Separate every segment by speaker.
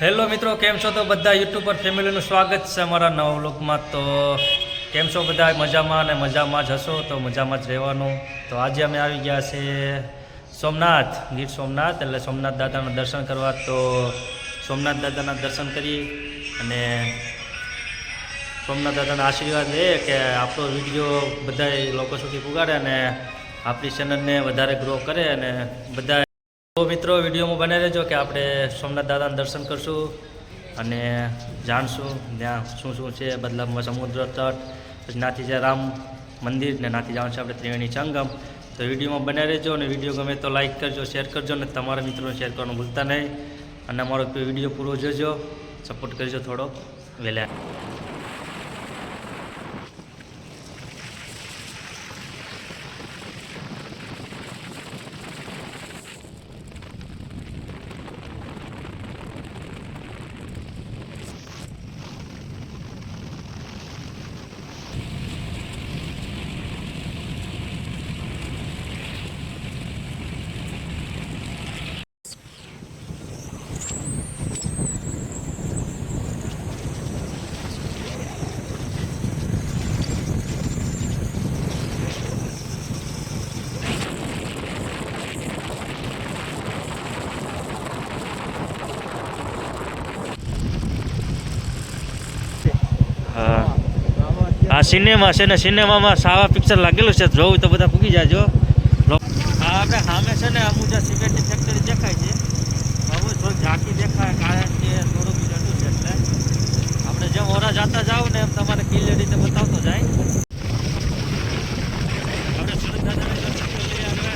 Speaker 1: Hello મિત્રો, કેમ છો? તો બધા યુટ્યુબ પર ફેમિલીનું સ્વાગત છે અમારા નવા વ્લોગમાં. તો કેમ છો બધા? મજામાં અને મજામાં જ હશો તો મજામાં જ રહેવાનું. તો આજે અમે આવી ગયા છે સોમનાથ, ગીર સોમનાથ, એટલે સોમનાથ દાદાના દર્શન કરવા. તો સોમનાથ દાદાના દર્શન કરી અને સોમનાથ દાદાના આશીર્વાદ લે કે આપણો વિડીયો બધા લોકો સુધી પુગાડે અને આપણી ચેનલને વધારે ગ્રો કરે અને બધા. તો મિત્રો, વિડીયોમાં બનાવી રહેજો કે આપણે સોમનાથ દાદાના દર્શન કરશું અને જાણશું ત્યાં શું શું છે. બદલામાં સમુદ્ર તટ, પછી નાથી જાય રામ મંદિર ને નાથી જવાનું છે આપણે ત્રિવેણી સંગમ. તો વિડીયોમાં બનાવી રહેજો અને વિડીયો ગમે તો લાઇક કરજો, શેર કરજો અને તમારા મિત્રોને શેર કરવાનું ભૂલતા નહીં. અને અમારો વિડીયો પૂરો જોજો, સપોર્ટ કરજો થોડો વહેલા. આ સિનેમા છે ને, સિનેમામાં સાવા પિક્ચર લાગેલું છે, જોવું તો બધા પૂગી જાજો. હા, આપણે સામે છે ને અમુજા સિમેન્ટની ફેક્ટરી દેખાય છે. હવે થોડીક ઝાંકી દેખાય કારણ કે થોડુંક ઠંડુ છે, એટલે આપણે જેમ ઓરા જતા જાવ ને એમ તમારે ક્લિયર રીતે બતાવતો જાય. આપણે સુરત દાદાને દર્શન કરીએ. આપણે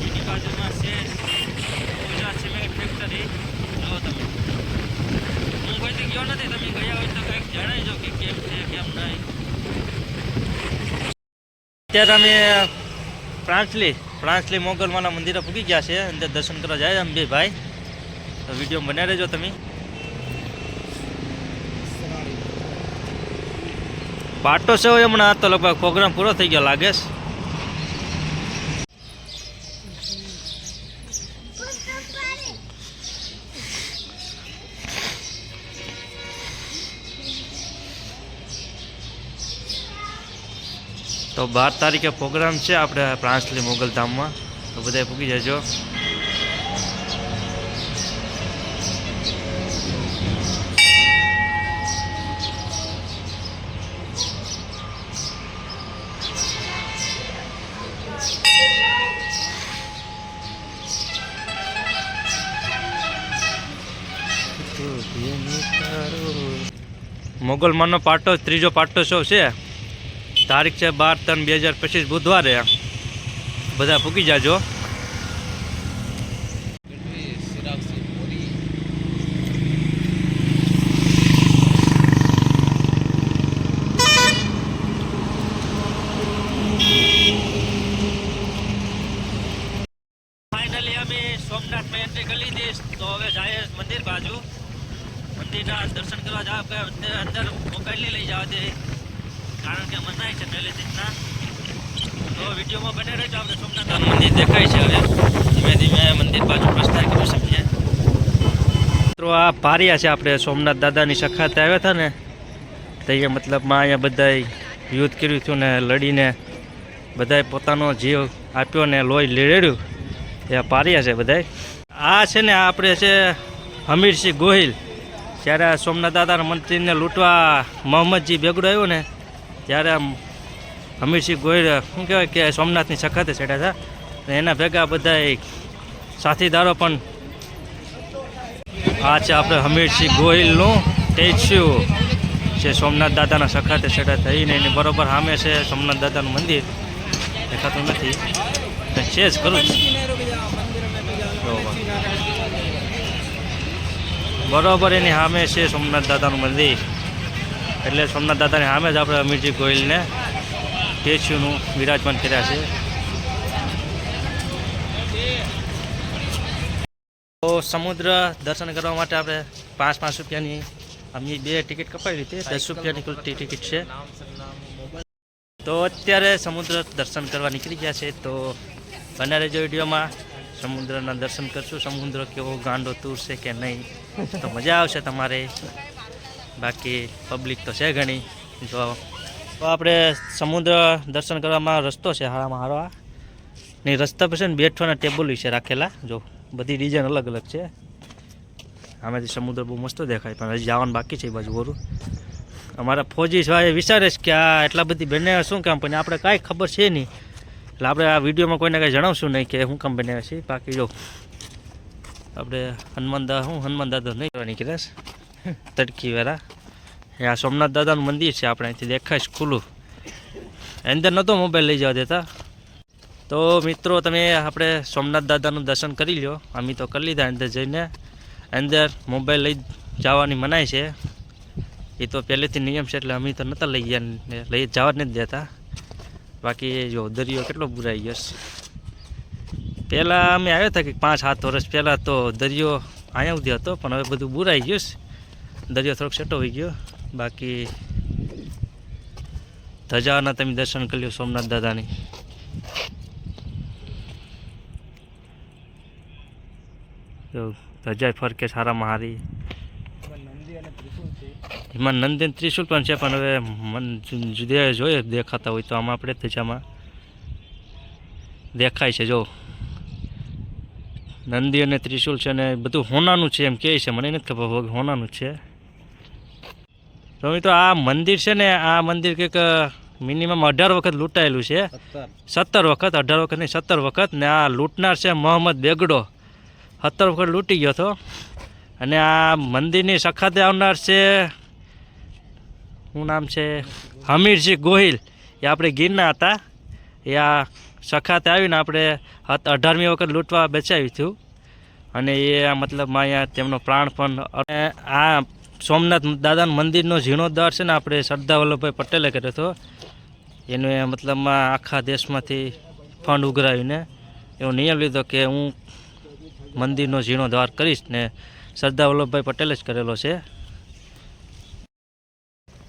Speaker 1: એની બાજુમાં છે અમુજા સિમેન્ટ ફેક્ટરી. જો તમે, હું કોઈથી ગયો નથી, તમે ગયા હોય તો કંઈક જણાવજો કે કેમ છે કેમ નહીં. અત્યારે અમે પ્રાંસલી મોગલમાના મંદિરે પૂગી ગયા છે. અંદર દર્શન કરવા જાય અમે બે ભાઈ. તો વિડીયો બનાવી રહેજો તમે. પાટો છે હમણાં તો લગભગ પ્રોગ્રામ પૂરો થઈ ગયો લાગે છે. તો 12 તારીખે પ્રોગ્રામ છે આપણે પ્રાંસલી મોગલધામમાં. તો બધા પૂગી જજો. મોગલમાનો પાટો ત્રીજો પાટો શો છે. તારીખ છે 12/3/2025 બુધવારે. બધા પૂકી જાજો. ફાઇનલી અમે સોમનાથમાં એન્ટ્રી કરી લીધી. તો હવે જાય મંદિર બાજુ. મંદિરના દર્શન કરવા જાવ, અંદર મોબાઈલ લઈ જવા દે કારણ કે મનાય છે પહેલેથી જ ના. તો વિડીયોમાં બને રહેજો. આપણે સોમનાથ મંદિર દેખાય છે. હવે ધીમે ધીમે મંદિર બાજુ પ્રસ્થાન કરી શકીએ. મિત્રો, આ પારિયા છે. આપણે સોમનાથ દાદાની સખાતે આવ્યા હતા ને, તો એ મતલબમાં અહીંયા બધાએ યુદ્ધ કર્યું હતું ને લડીને બધાએ પોતાનો જીવ આપ્યો ને લોહી રેડ્યું. એ પારિયા છે બધાએ. આ છે ને આપણે છે હમીરસિંહ ગોહિલ. જ્યારે સોમનાથ દાદાના મંદિરને લૂંટવા મોહમ્મદજી બેગડો આવ્યો ને, ત્યારે હમીરસિંહ ગોહિલ શું કહેવાય કે સોમનાથની સખાતે ચડ્યા હતા. એના ભેગા બધા સાથીદારો પણ. આ છે આપણે હમીરસિંહ ગોહિલનું સ્ટેચ્યુ છે. સોમનાથ દાદાના સખાતે ચડ્યા હતા. એની બરોબર સામે છે સોમનાથ દાદાનું મંદિર. દેખાતું નથી, છે જ ખરું જ. બરોબર એની સામે છે સોમનાથ દાદાનું મંદિર. એટલે સોમનાથ દાદાની સામે જ આપણે હમીરસિંહ ગોહિલને સ્ટેચ્યુનું વિરાજમાન કર્યા છે. તો સમુદ્ર દર્શન કરવા માટે આપણે 5 રૂપિયાની અમે 2 ટિકિટ કપાવી હતી. 10 રૂપિયાની કુલ ટિકિટ છે. તો અત્યારે સમુદ્ર દર્શન કરવા નીકળી ગયા છે. તો બને રહેજો વિડીયોમાં. સમુદ્રના દર્શન કરશું. સમુદ્ર કેવો ગાંડો તૂરશે કે નહીં તો મજા આવશે તમારે. બાકી પબ્લિક તો છે ઘણી. જો તો આપણે સમુદ્ર દર્શન કરવામાં રસ્તો છે હારામાં હારો. ને રસ્તા પર છે ને બેઠવાના ટેબલ છે રાખેલા. જો બધી ડિઝાઇન અલગ અલગ છે. આમાંથી સમુદ્ર બહુ મસ્ત દેખાય, પણ હજી જવાનું બાકી છે એ બાજુ ઓરું. અમારા ફોજી ભાઈ વિચારે છે કે આ એટલા બધી બનાવ્યા શું કામ, પણ આપણે કાંઈ ખબર છે નહીં. એટલે આપણે આ વિડીયોમાં કોઈને કાંઈ જણાવશું નહીં કે શું કામ બનાવ્યા છીએ. બાકી જો આપણે હનુમાન દાદા નહીં કરવાની કદાચ તડકી વાળા. આ સોમનાથ દાદાનું મંદિર છે, આપણે અહીંથી દેખાય છે ખુલ્લું. અંદર નહોતો મોબાઈલ લઈ જવા દેતા. તો મિત્રો તમે આપણે સોમનાથ દાદાનું દર્શન કરી લો. અમે તો કરી લીધા. અંદર જઈને અંદર મોબાઈલ લઈ જવાની મનાય છે. એ તો પહેલેથી નિયમ છે, એટલે અમે તો નહોતા લઈ ગયા, લઈ જવા જ નથી દેતા. બાકી જો દરિયો કેટલો બુરાઈ ગયો. પહેલાં અમે આવ્યા હતા કે 5-7 વર્ષ પહેલાં તો દરિયો અહીંયા સુધી હતો, પણ હવે બધું બુરાઈ ગયું. દરિયો થોડોક સેટો હોઈ ગયો. બાકી ધજાના તમે દર્શન કરી લો સોમનાથ દાદાની. ધજા ફરકે સારામાં હારી. એમાં નંદી ત્રિશુલ પણ છે, પણ હવે જુદા જોઈએ દેખાતા હોય તો આમાં આપણે ધજામાં દેખાય છે. જો નંદી અને ત્રિશુલ છે, ને બધું હોનાનું છે એમ કહે છે. મને નથી ખબર, હોનાનું છે. તો મિત્રો આ મંદિર છે ને, આ મંદિર કંઈક મિનિમમ 18 વખત લૂંટાયેલું છે. 17 વખત, 18 વખત નહીં 17 વખત. ને આ લૂંટનાર છે મોહમ્મદ બેગડો, 17 વખત લૂંટી ગયો હતો. અને આ મંદિરની સખાતે આવનાર છે, શું નામ છે, હમીરસિંહ ગોહિલ. એ આપણે ગીરના હતા. એ આ સખાતે આવીને આપણે 18મી વખત લૂંટવા બચાવ્યું હતું. અને એ મતલબ અહીંયા તેમનો પ્રાણ પણ. અને આ સોમનાથ દાદાના મંદિરનો જીર્ણોદ્ધાર છે ને આપણે સરદાર વલ્લભભાઈ પટેલે કર્યો હતો. એનો મતલબમાં આખા દેશમાંથી ફંડ ઉઘરાવીને એવો નિયમ લીધો કે હું મંદિરનો જીર્ણોદ્ધાર કરીશ, ને સરદાર વલ્લભભાઈ પટેલે જ કરેલો છે.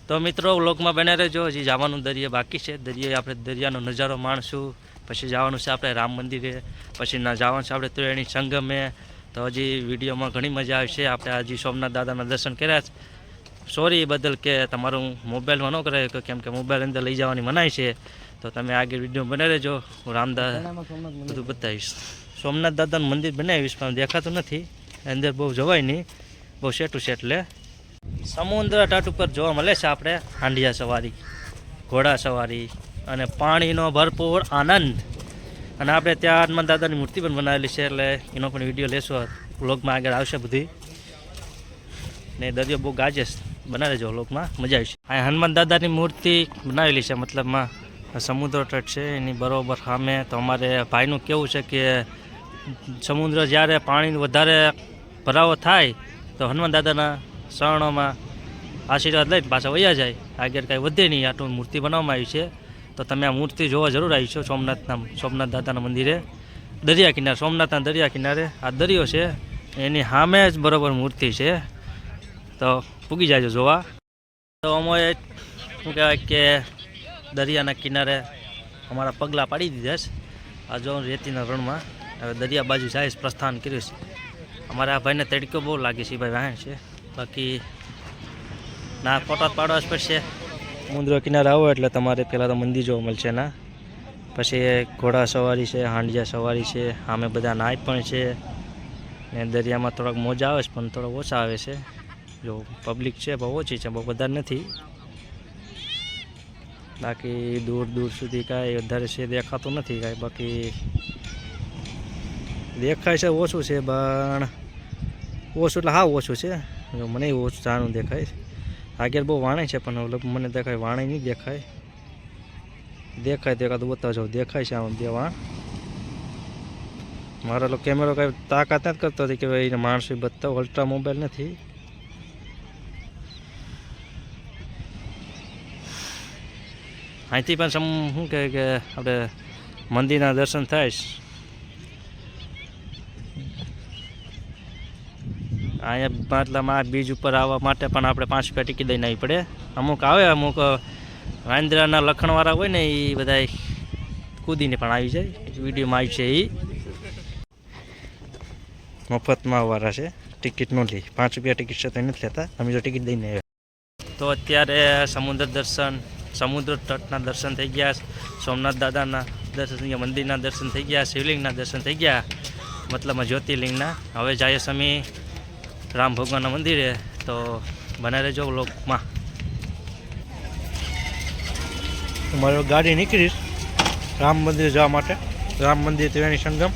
Speaker 1: તો મિત્રો વ્લોગમાં બને રહેજો. હજી જવાનું દરિયે બાકી છે. દરિયે આપણે દરિયાનો નજારો માણશું. પછી જવાનું છે આપણે રામ મંદિરે. પછી જવાનું છે આપણે ત્રિવેણી સંગમે. તો હજી વિડીયોમાં ઘણી મજા આવશે. આપણે હજી સોમનાથ દાદાના દર્શન કર્યા છે. સોરી એ બદલ કે તમારું મોબાઈલમાં ન કરાય, કેમ કે મોબાઈલ અંદર લઈ જવાની મનાય છે. તો તમે આગળ વિડીયો બને રહેજો. હું રામદાસ બધું બતાવીશ. સોમનાથ દાદાનું મંદિર બનાવીશ, પણ દેખાતું નથી. અંદર બહુ જવાય નહીં, બહુ સેટું છે. એટલે સમુદ્ર તટ ઉપર જોવા મળે છે આપણે હાંડિયા સવારી, ઘોડા સવારી અને પાણીનો ભરપૂર આનંદ. અને આપણે ત્યાં હનુમાન દાદાની મૂર્તિ પણ બનાવેલી છે, એટલે એનો પણ વિડીયો લેશો. વ્લોગમાં આગળ આવશે બધી. ને દરિયો બહુ ગાજે બનાવે છે વ્લોગમાં, મજા આવશે. આ હનુમાન દાદાની મૂર્તિ બનાવેલી છે, મતલબમાં સમુદ્ર તટ છે એની બરોબર સામે. તો અમારે ભાઈનું કેવું છે કે સમુદ્ર જ્યારે પાણી વધારે ભરાવો થાય તો હનુમાન દાદાના શરણોમાં આશીર્વાદ લઈને પાછા વયા જાય. આગળ કાંઈ વધે નહીં. આટલું મૂર્તિ બનાવવામાં આવી છે. તો તમે આ મૂર્તિ જોવા જરૂર આવી છો સોમનાથ દાદાના મંદિરે, દરિયા કિનારે. સોમનાથના દરિયા કિનારે આ દરિયો છે, એની સામે જ બરાબર મૂર્તિ છે. તો પૂગી જાજો જોવા. તો અમે શું કહેવાય કે દરિયાના કિનારે અમારા પગલાં પાડી દીધા છે. આ જો રેતીના રણમાં હવે દરિયા બાજુ જાય પ્રસ્થાન કર્યું છે. અમારા આ ભાઈને તડકો બહુ લાગે છે, ભાઈ વાહન છે. બાકી ના ફોટા પાડવા જ પડશે. સમુદ્ર કિનારે આવો એટલે તમારે પહેલાં તો મંદિર જોવા મળશે ના. પછી ઘોડા સવારી છે, હાંડિયા સવારી છે, સામે બધા નાય પણ છે. ને દરિયામાં થોડાક મોજા આવે છે, પણ થોડા ઓછા આવે છે. જો પબ્લિક છે બહુ ઓછી છે, બહુ બધા નથી. બાકી દૂર દૂર સુધી કાંઈ વધારે છે દેખાતું નથી કાંઈ. બાકી દેખાય છે ઓછું છે, પણ ઓછું એટલે હા ઓછું છે. જો મને ઓછું જાણું દેખાય. આગળ બહુ વાણે છે, પણ મને દેખાય વાણે નહીં દેખાય. દેખાય તો એકાદ બતાવજો. દેખાય છે આમ બે વાણ. મારો કેમેરો કાંઈ તાકાત નથી કરતો હતી કે ભાઈ માણસો બતાવો. અલ્ટ્રા મોબાઈલ નથી. અહીંથી પણ શું કહે કે આપણે મંદિરના દર્શન થાય. અહીંયા મતલબ આ બીજ ઉપર આવવા માટે પણ આપણે 5 રૂપિયા ટિકિટ દઈને આવી પડે. અમુક આવે, અમુક વાંદરાના લખણવાળા હોય ને એ બધા કૂદીને પણ આવી જાય. વિડીયોમાં આવી છે એ.
Speaker 2: મફતમાં આવવાના છે, ટિકિટ ન લે. 5 રૂપિયા ટિકિટ છે તો નથી લેતા, અમે તો ટિકિટ દઈને આવ્યા. તો અત્યારે સમુદ્ર તટના દર્શન થઈ ગયા, સોમનાથ દાદાના દર્શન થઈ ગયા, મંદિરના દર્શન થઈ ગયા, શિવલિંગના દર્શન થઈ ગયા, મતલબમાં જ્યોતિર્લિંગના. હવે જઈએ અમે રામ ભગવાનના મંદિરે, તો બને રહેજો વ્લોગમાં. મારી ગાડી નીકળીશ રામ મંદિર જવા માટે. રામ મંદિર ત્રિવેણી સંગમ.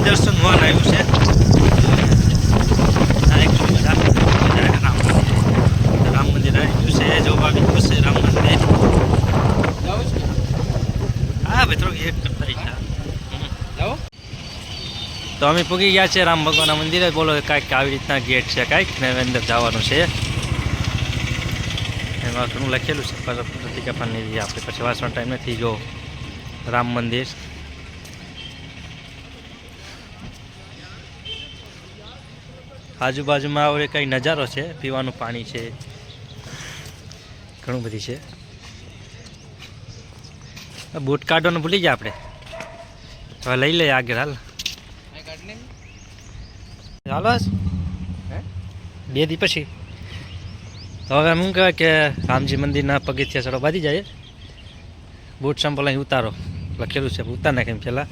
Speaker 2: દર્શન હોવાનું આવ્યું છે. રામ મંદિર આવ્યું છે, જોવા આવ્યું છે રામ મંદિર. હા ભાઈ થોડુંક એક કરતા તો અમે પૂગી ગયા છે રામ ભગવાનના મંદિરે. બોલો કાંઈક આવી રીતના ગેટ છે, કાંઈક ને અંદર જવાનું છે. એમાં ઘણું લખેલું છે, પ્રતિકાપાની આપણે પછી વાંચવાનો ટાઈમ નથી. જો રામ મંદિર, આજુબાજુમાં હવે કંઈ નજારો છે, પીવાનું પાણી છે, ઘણું બધી છે. બૂટ કાઢવાનું ભૂલી ગયા આપણે, હવે લઈ લઈએ આગળ. હાલો 2 દી પછી હવે એમ કહેવાય કે રામજી મંદિરના પગથિયા ચડો બાંધી જાય. બૂટ સંપલ અહીં ઉતારો લખેલું છે, ઉતાર નાખે એમ પહેલાં.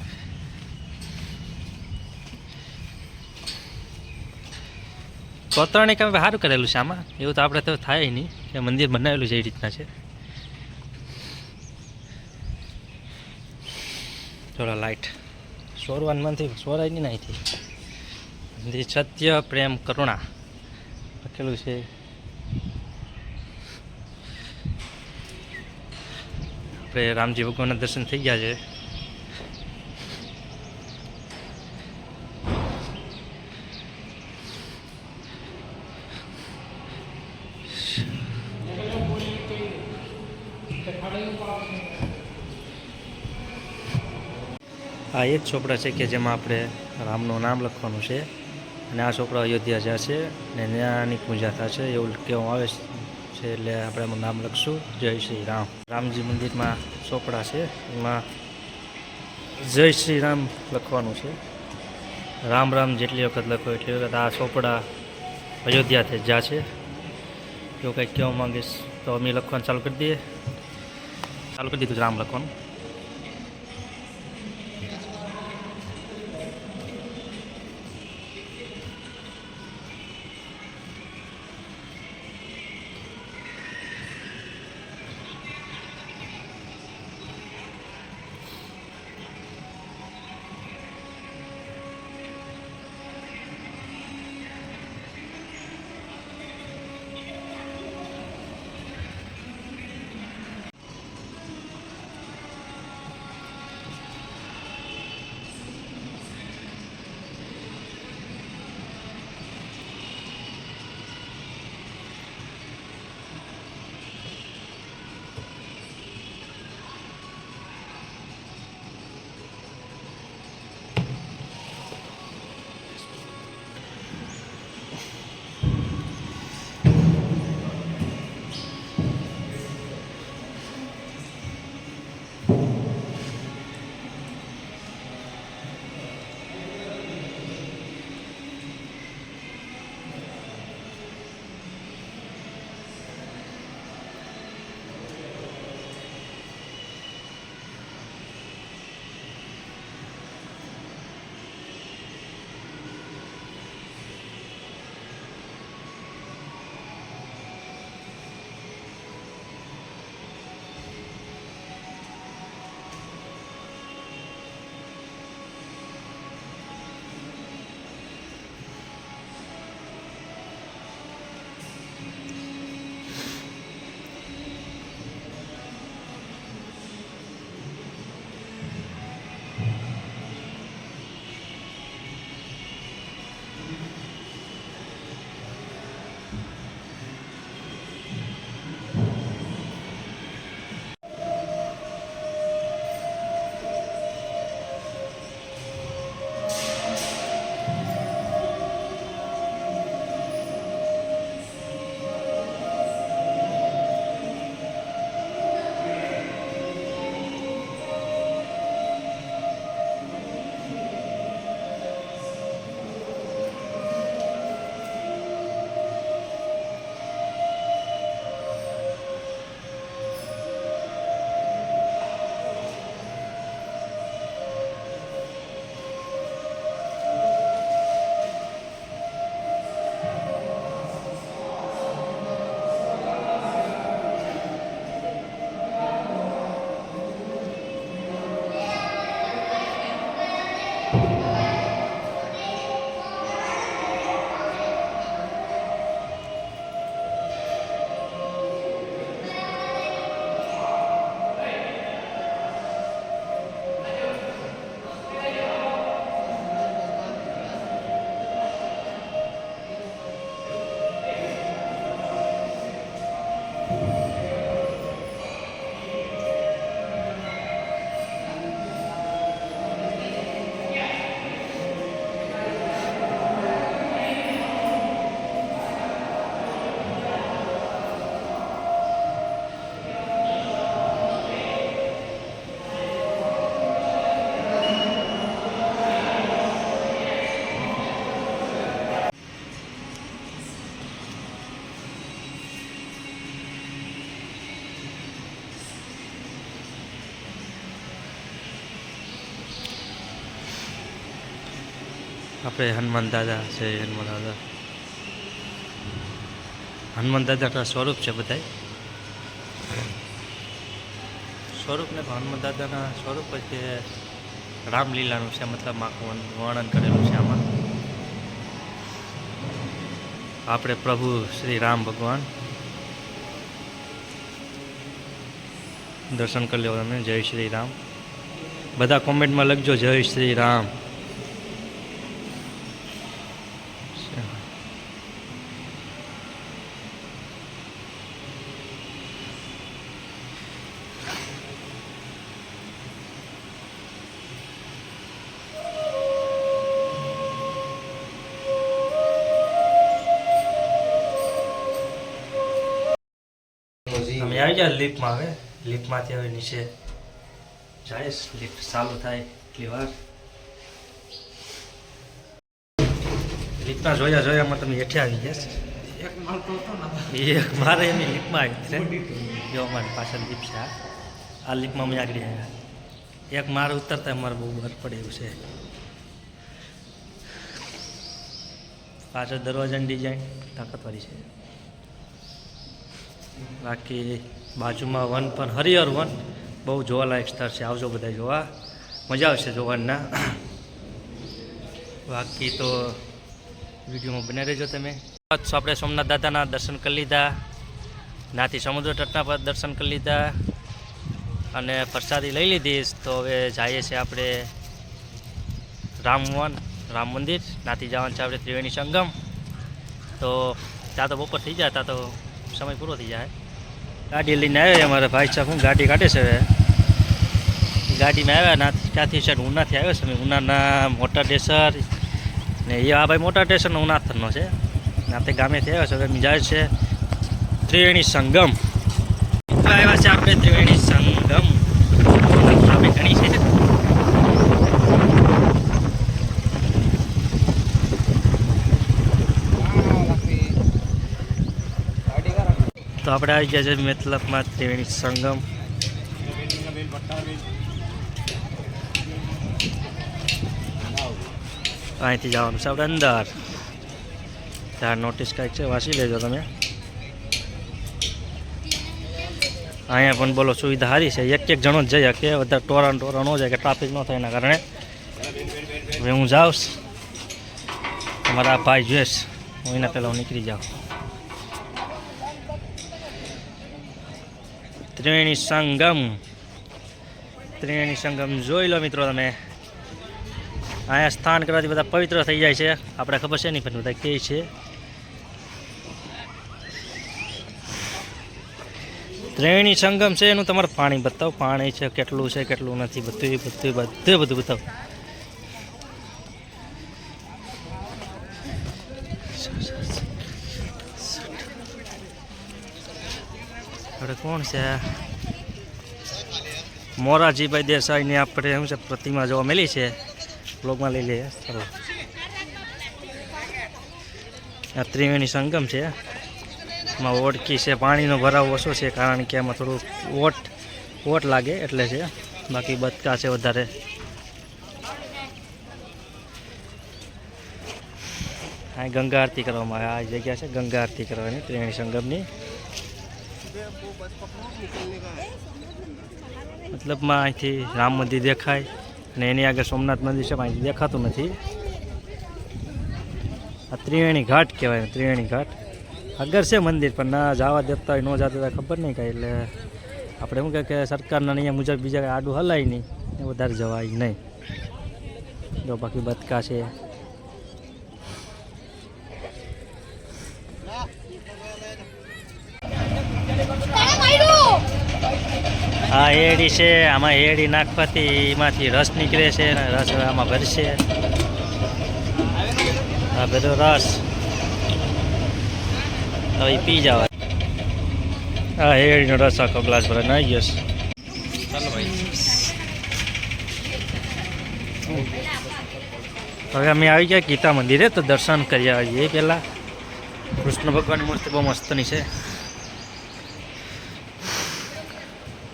Speaker 2: કોતરણી કામ સારું કરેલું છે આમાં, એવું તો આપણે તો થાય નહીં કે મંદિર બનાવેલું છે એ રીતના છે. થોડા લાઇટ સોરવાનું નથી, સોરાય નહીં અહીંથી. મંદિર સત્ય પ્રેમ કરુણા લખેલું છે. આપણે રામજી ભગવાનના દર્શન થઈ ગયા છે. આ એ જ ચોપડા છે કે જેમાં આપણે રામનું નામ લખવાનું છે, અને આ ચોપડા અયોધ્યા જશે અને ત્યાંની પૂજા થશે એવું કહેવામાં આવે છે. એટલે આપણે એમાં નામ લખશું, જય શ્રી રામ. રામજી મંદિરમાં ચોપડા છે, એમાં જય શ્રી રામ લખવાનું છે. રામ રામ જેટલી વખત લખો એટલી વખત આ ચોપડા અયોધ્યાથી જ છે. જો કંઈક કહેવા માંગીશ તો અમે લખવાનું ચાલુ કરી દઈએ. ચાલુ કરી દીધું રામ લખવાનું. આપણે હનુમાન દાદા છે. હનુમાન દાદાના સ્વરૂપ છે બધા સ્વરૂપ ને હનુમાન દાદાના સ્વરૂપ જ કે રામલીલાનું છે, મતલબ આખું વર્ણન કરેલું છે આમાં. આપણે પ્રભુ શ્રી રામ ભગવાન દર્શન કરી લો તમે. જય શ્રી રામ. બધા કોમેન્ટમાં લખજો જય શ્રી રામ. તમે આવી જાય લિફ્ટમાં. હવે લિફ્ટમાંથી હવે નીચે જાય. લિફ્ટ ચાલુ થાય એટલી વાર લિફ્ટમાં જોયામાં તમે હેઠે આવી ગયા. એક મારે એની લિફ્ટમાં આવી છે. જો અમારી પાછળ લિફ્ટ છે. આ લિફ્ટમાં અમે આગળ આવ્યા. એક મારે ઉતરતા અમારે બહુ બર પડે એવું છે. પાછળ દરવાજાની ડિઝાઇન તાકાતવાળી છે. બાકી બાજુમાં વન પણ હરિહર વન બહુ જોવાલાયક સ્થળ છે. આવજો બધા જોવા, મજા આવશે જોવાના. બાકી તો વિડીયોમાં બને રહેજો તમે. આપણે સોમનાથ દાદાના દર્શન કરી લીધા, નાથી સમુદ્ર તટના પર દર્શન કરી લીધા અને પ્રસાદી લઈ લીધી. તો હવે જઈએ છીએ આપણે રામ મંદિર. નાથી જવાનું છે આપણે ત્રિવેણી સંગમ. તો ત્યાં તો બપોર થઈ જાય, ત્યાં તો સમય પૂરો થઈ જાય. ગાડી લઈને આવ્યા અમારા ભાઈ સાહેબ. હું ગાડી કાઢે છે. હવે ગાડીમાં આવ્યા ત્યાંથી સાઈડ ઉનાથી આવ્યો છે અમે. ઉનાના મોટા ડેસર ને એ આ ભાઈ મોટા સ્ટેશનનો ઉનાથરનો છે. નાતે ગામેથી આવ્યા છે. હવે અમે જાય છે ત્રિવેણી સંગમ. આવ્યા છે આપણે ત્રિવેણી સંગમ. આપણે ઘણી છે. તો આપણે આવી ગયા છે મતલબમાં ત્રિવેણી સંગમ. અહીંથી જવાનું છે આપણે અંદર. ત્યાં નોટિસ કાંઈક છે, વાંચી લેજો તમે. અહીંયા પણ બોલો સુવિધા સારી છે. એક જણો જ જઈએ કે વધારે ટોરા ન જાય કે ટ્રાફિક ન થાય એના કારણે. હવે હું જાઉં, અમારા ભાઈ જોઈશ, હું એના પહેલાં હું નીકળી જાઉં. ત્રિવેણી સંગમ જોઈ લો મિત્રો તમે. અહીંયા સ્નાન કરવાથી બધા પવિત્ર થઈ જાય છે. આપણે ખબર છે નહીં પણ બધા કહે છે. ત્રિવેણી સંગમ છે એનું તમારે પાણી બતાવો. પાણી છે કેટલું છે કેટલું નથી બધું બતાવો. આપણે કોણ છે? મોરારજીભાઈ દેસાઈની આપણે શું છે પ્રતિમા જોવા મળી છે. બ્લોગમાં લઈ લઈએ. ચાલો, આ ત્રિવેણી સંગમ છે. એમાં ઓળખી છે. પાણીનો ભરાવ ઓછો છે કારણ કે એમાં થોડું ઓટ લાગે એટલે છે. બાકી બદકા છે વધારે. આ ગંગા આરતી કરવામાં આવે. આ જગ્યા છે ગંગા આરતી કરવાની ત્રિવેણી સંગમની. મતલબમાં અહીંથી રામ મંદિર દેખાય અને એની આગળ સોમનાથ મંદિર છે. અહીંથી દેખાતું નથી. આ ત્રિવેણી ઘાટ કહેવાય. ત્રિવેણી ઘાટ આગળ છે મંદિર પણ ના જવા દેતા હોય, ન જતા હોય ખબર નહીં કાંઈ. એટલે આપણે શું કહે કે સરકારના નિયમ મુજબ બીજા કાંઈ આડું હલાય નહીં, એ વધારે જવાય નહીં. જો બાકી બદકા છે. આ હેડી છે. આમાં હેડી નાખવાથી એમાંથી રસ નીકળે છે અને રસ આમાં ભરશે. આ બધો રસ હવે પી જવા. આ હેડીનો રસ આખો ગ્લાસ ભરાઈને આવી ગયો છે. ચાલો ભાઈ, હવે અમે આવી ગયા ગીતા મંદિરે. તો દર્શન કરી આવીએ. પહેલાં કૃષ્ણ ભગવાનની મૂર્તિ બહુ મસ્તની છે.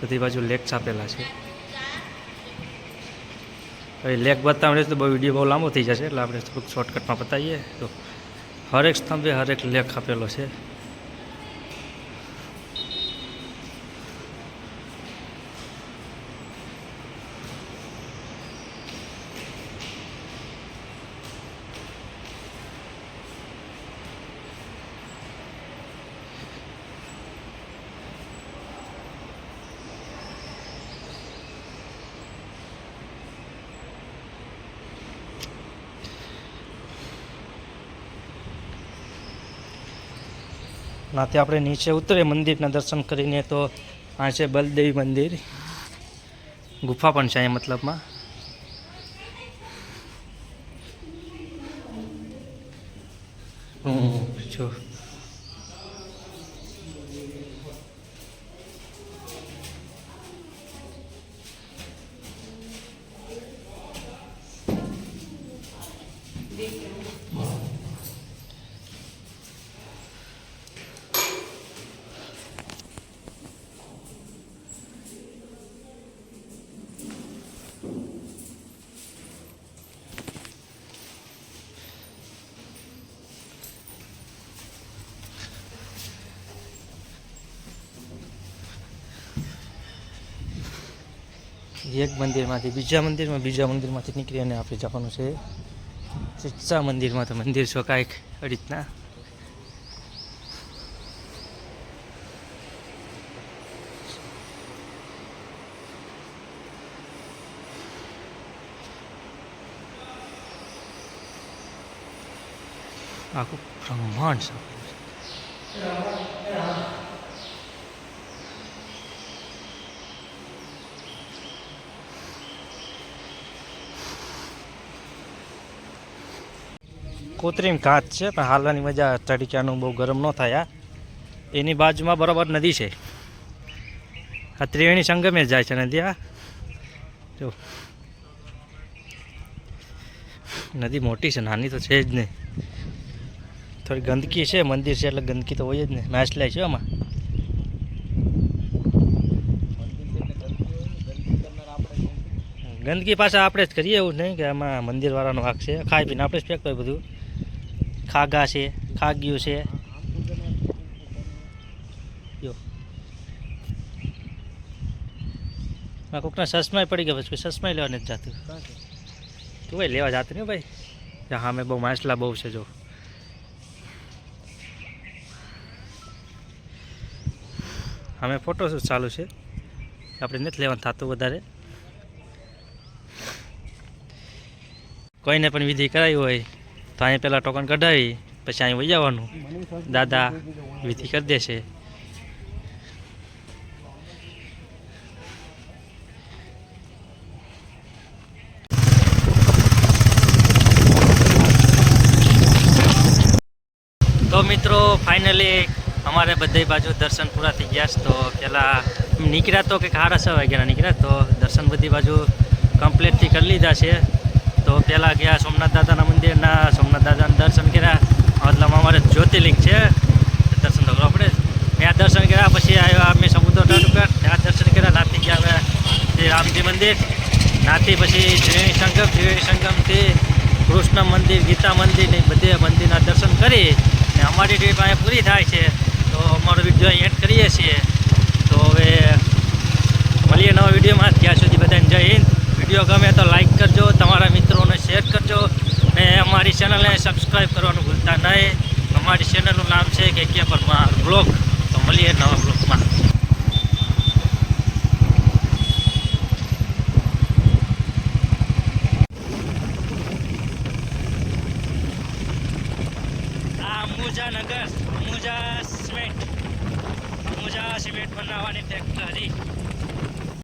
Speaker 2: બધી બાજુ લેક છાપેલા છે. હવે લેક બતાવીએ તો બહુ વિડીયો બહુ લાંબો થઈ જશે એટલે આપણે થોડુંક શોર્ટકટમાં બતાવીએ તો હરેક સ્તંભે હરેક લેખ આપેલો છે. નાથી આપણે નીચે ઉતરીએ મંદિરના દર્શન કરીને તો આ છે બલદેવી મંદિર, ગુફા પણ છે અહીંયા મતલબમાં. જો એક મંદિરમાંથી બીજા મંદિરમાંથી નીકળી અને આપણે જવાનું છે શિક્ષા મંદિરમાં. તો મંદિર છો કાંઈક આ રીતના. આખું બ્રહ્માંડ છે. કૃત્રિમ કાચ છે પણ હાલવાની મજા તડીકાનું બહુ ગરમ ન થાય. એની બાજુમાં બરાબર નદી છે, આ ત્રિવેણી સંગમે જ જાય છે નદી. આ જો નદી મોટી છે, નાની તો છે જ નહીં. થોડી ગંદકી છે, મંદિર છે એટલે ગંદકી તો હોય જ નહીં. માછલાય છે આમાં. ગંદકી પાછા આપણે જ કરીએ, એવું નહીં કે આમાં મંદિરવાળાનો વાંક છે. ખાઈ પીને આપણે જ ફેંકતો હોય બધું. ખાગા છે, ખાગ્યું છે. જો કોકના સસમાય પડી ગયા, પછી સસમાય લેવા નથી જતું. તું ભાઈ લેવા જતું નહીં ભાઈ. હા મેં બહુ માછલા બહુ છે. જો અમે ફોટોશૂટ ચાલુ છે, આપણે નથી લેવાનું થતું વધારે. કોઈને પણ વિધિ કરાવી હોય તો અહીંયા પહેલાં ટોકન કઢાવી પછી અહીં વહી જવાનું. દાદા વિધિ કરી દેશે. તો મિત્રો ફાઇનલી અમારે બધી બાજુ દર્શન પૂરા થઈ ગયા છે. તો પહેલાં નીકળ્યા તો કંઈક 6:30 વાગ્યાના નીકળ્યા, તો દર્શન બધી બાજુ કમ્પ્લીટથી કરી લીધા છે. તો પહેલાં ગયા સોમનાથ દાદાના મંદિરના, સોમનાથ દાદાના દર્શન કર્યા. મતલબ અમારે જ્યોતિર્લિંગ છે, દર્શન તો કરવા પડે. ત્યાં દર્શન કર્યા, પછી આવ્યા અમે સમુદ્ર તટ ઉપર, ત્યાં દર્શન કર્યા. નાથી ગયા અમે રામજી મંદિર, નાથી પછી ત્રિવેણી સંગમથી કૃષ્ણ મંદિર, ગીતા મંદિર ને બધે મંદિરના દર્શન કરી ને અમારી ટ્રીપ અહીંયા પૂરી થાય છે. તો અમારો વિડીયો અહીં એડ કરીએ છીએ. તો હવે મળીએ નવા વિડીયોમાં. ત્યાં સુધી બધાને જય હિન્દ. વિડીયો ગમે તો લાઈક કરજો, તમારા મિત્રોને શેર કરજો ને અમારી ચેનલને સબસ્ક્રાઈબ કરવાનું ભૂલતા નહીં. અમારી ચેનલનું નામ છે કે પરમાર બ્લોગ. તો મળીએ નવા બ્લોગમાં. અંબુજા સિમેન્ટ બનાવવાની ફેક્ટરી.